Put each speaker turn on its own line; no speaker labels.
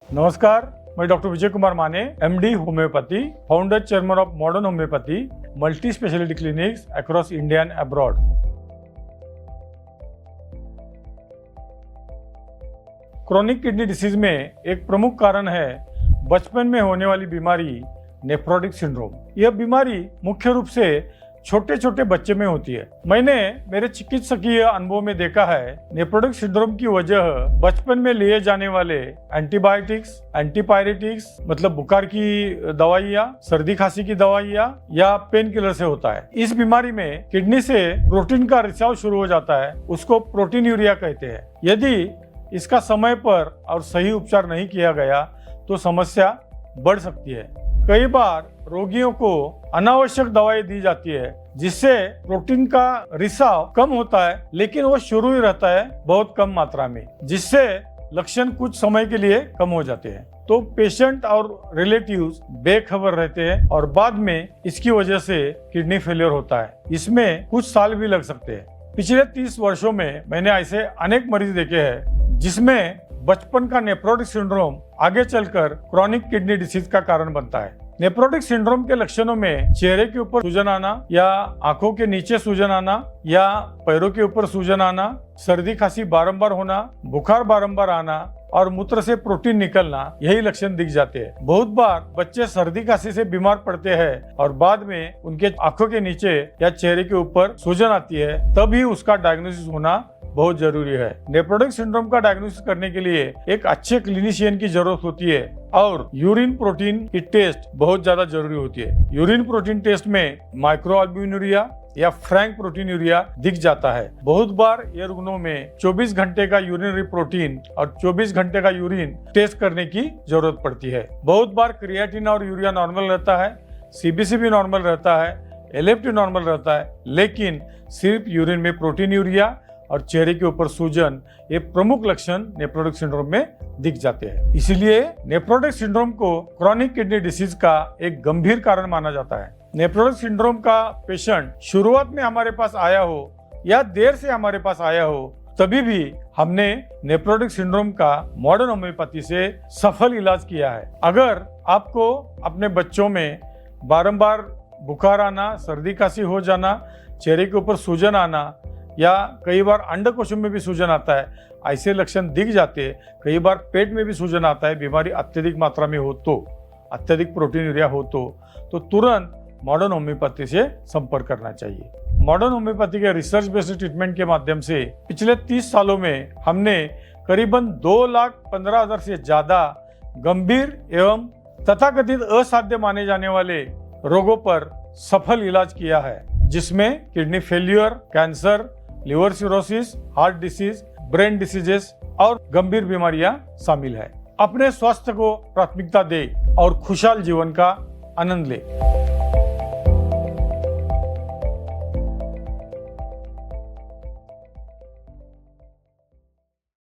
नमस्कार, मैं डॉक्टर विजय कुमार माने, MD homeopathy, founder chairman of modern homeopathy, multi speciality clinics across India and abroad. Chronic kidney disease में एक प्रमुख कारण है बचपन में होने वाली बीमारी नेफ्रोटिक सिंड्रोम। यह बीमारी मुख्य रूप से छोटे छोटे बच्चे में होती है। मैंने मेरे चिकित्सकीय अनुभव में देखा है नेफ्रोटिक सिंड्रोम की वजह बचपन में लिए जाने वाले एंटीबायोटिक्स, एंटीपायरेटिक्स मतलब बुखार की दवाइयाँ, सर्दी खांसी की दवाइयाँ या पेन किलर से होता है। इस बीमारी में किडनी से प्रोटीन का रिसाव शुरू हो जाता है, उसको प्रोटीन यूरिया कहते हैं। यदि इसका समय पर और सही उपचार नहीं किया गया तो समस्या बढ़ सकती है। कई बार रोगियों को अनावश्यक दवाई दी जाती है जिससे प्रोटीन का रिसाव कम होता है, लेकिन वो शुरू ही रहता है बहुत कम मात्रा में, जिससे लक्षण कुछ समय के लिए कम हो जाते हैं। तो पेशेंट और रिलेटिव्स बेखबर रहते हैं और बाद में इसकी वजह से किडनी फेलियर होता है। इसमें कुछ साल भी लग सकते हैं। पिछले 30 वर्षों में मैंने ऐसे अनेक मरीज देखे हैं जिसमें बचपन का नेफ्रोटिक सिंड्रोम आगे चलकर क्रॉनिक किडनी डिसीज का कारण बनता है। नेफ्रोटिक सिंड्रोम के लक्षणों में चेहरे के ऊपर सूजन आना या आंखों के नीचे सूजन आना या पैरों के ऊपर सूजन आना, सर्दी खांसी बारंबार होना, बुखार बारंबार आना और मूत्र से प्रोटीन निकलना, यही लक्षण दिख जाते हैं। बहुत बार बच्चे सर्दी खांसी से बीमार पड़ते हैं और बाद में उनके आंखों के नीचे या चेहरे के ऊपर सूजन आती है, तभी उसका डायग्नोसिस होना बहुत जरूरी है। नेफ्रोटिक सिंड्रोम का डायग्नोसिस करने के लिए एक अच्छे क्लिनिशियन की जरूरत होती है और यूरिन प्रोटीन की टेस्ट बहुत ज्यादा जरूरी होती है। यूरिन प्रोटीन टेस्ट में माइक्रोअल्ब्यूमिनुरिया या फ्रैंक प्रोटीन यूरिया दिख जाता है। बहुत बार ये रुग्णों में 24 घंटे का यूरिनरी प्रोटीन और 24 घंटे का यूरिन टेस्ट करने की जरूरत पड़ती है। बहुत बार क्रिएटिन और यूरिया नॉर्मल रहता है, CBC भी नॉर्मल रहता है, LFT नॉर्मल रहता है, लेकिन सिर्फ यूरिन में प्रोटीन यूरिया और चेहरे के ऊपर सूजन, ये प्रमुख लक्षण नेफ्रोटिक सिंड्रोम में दिख जाते हैं। इसलिए नेफ्रोटिक सिंड्रोम को क्रॉनिक किडनी डिसीज का एक गंभीर कारण माना जाता है। नेफ्रोटिक सिंड्रोम का पेशेंट शुरुआत में हमारे पास आया हो या देर से हमारे पास आया हो, तभी भी हमने नेफ्रोटिक सिंड्रोम का मॉडर्न होम्योपैथी से सफल इलाज किया है। अगर आपको अपने बच्चों में बारंबार बुखार आना, सर्दी खांसी हो जाना, चेहरे के ऊपर सूजन आना या कई बार अंडकोश में भी सूजन आता है, ऐसे लक्षण दिख जाते हैं, कई बार पेट में भी सूजन आता है, बीमारी अत्यधिक मात्रा में हो तो, अत्यधिक प्रोटीन यूरिया हो तो तुरंत मॉडर्न होम्योपैथी से संपर्क करना चाहिए। मॉडर्न होम्योपैथी के रिसर्च बेस्ड ट्रीटमेंट के माध्यम से पिछले 30 सालों में हमने करीबन 2,15,000 से ज्यादा गंभीर एवं तथाकथित असाध्य माने जाने वाले रोगों पर सफल इलाज किया है, जिसमें kidney failure, cancer, liver cirrhosis, heart disease, brain diseases और गंभीर बीमारियां शामिल है। अपने स्वास्थ्य को प्राथमिकता दे और खुशहाल जीवन का आनंद ले।